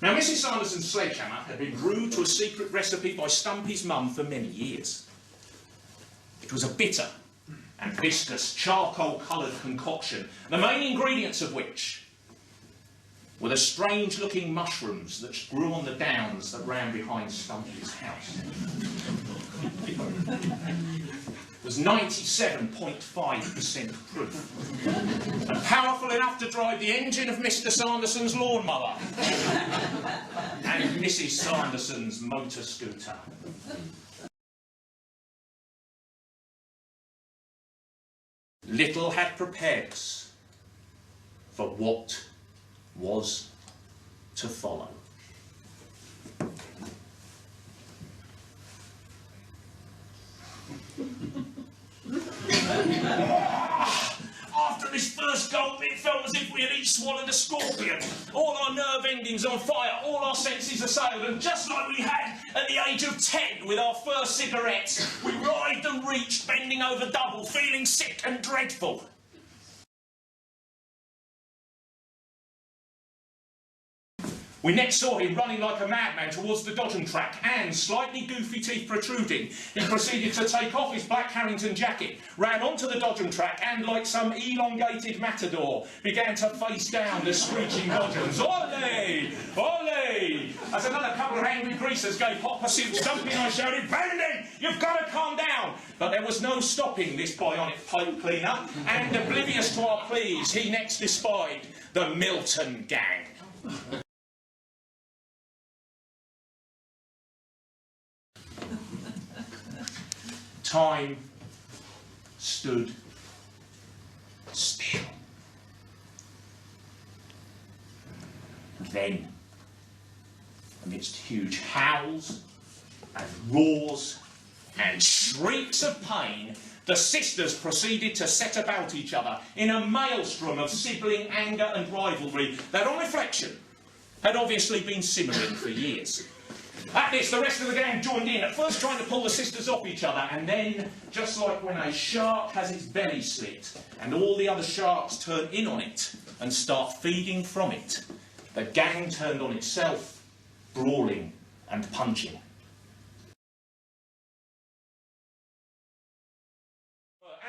Now, Mrs. Sanderson's sledgehammer had been brewed to a secret recipe by Stumpy's mum for many years. It was a bitter and viscous charcoal-coloured concoction, the main ingredients of which were the strange-looking mushrooms that grew on the downs that ran behind Stumpy's house. It was 97.5% proof, and powerful enough to drive the engine of Mr. Sanderson's lawnmower and Mrs. Sanderson's motor scooter. Little had prepared us for what was to follow. After this first gulp, it felt as if we had each swallowed a scorpion. All our nerve endings on fire, all our senses assailed, and just like we had at the age of 10 with our first cigarettes, we writhed and reached, bending over double, feeling sick and dreadful. We next saw him running like a madman towards the dodgem track, and, slightly goofy teeth protruding, he proceeded to take off his black Harrington jacket, ran onto the dodgem track, and, like some elongated matador, began to face down the screeching dodgems. Ole! Ole! As another couple of angry greasers gave hot pursuit, Stumpy and I shouted, "Bandit, you've got to calm down!" But there was no stopping this bionic pipe cleaner, and, oblivious to our pleas, he next espied the Milton gang. Time stood still. And then, amidst huge howls and roars and shrieks of pain, the sisters proceeded to set about each other in a maelstrom of sibling anger and rivalry that, on reflection, had obviously been simmering for years. At this, the rest of the gang joined in, at first trying to pull the sisters off each other, and then, just like when a shark has its belly slit, and all the other sharks turn in on it and start feeding from it, the gang turned on itself, brawling and punching.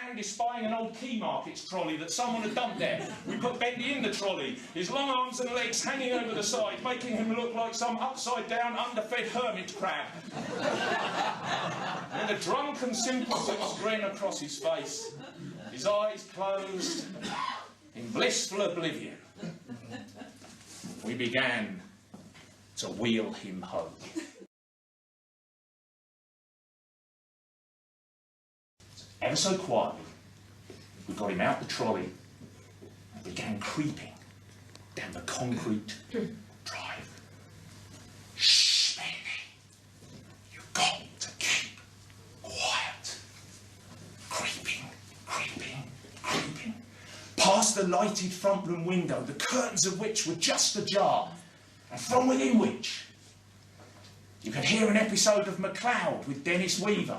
And espying an old Key Markets trolley that someone had dumped there, we put Bendy in the trolley, his long arms and legs hanging over the side, making him look like some upside-down, underfed hermit crab. And a drunken simpleton's grin across his face, his eyes closed in blissful oblivion, we began to wheel him home. Ever so quietly, we got him out the trolley and began creeping down the concrete drive. Shh, baby. You've got to keep quiet. Creeping, creeping, creeping. Past the lighted front room window, the curtains of which were just ajar, and from within which you could hear an episode of MacLeod with Dennis Weaver.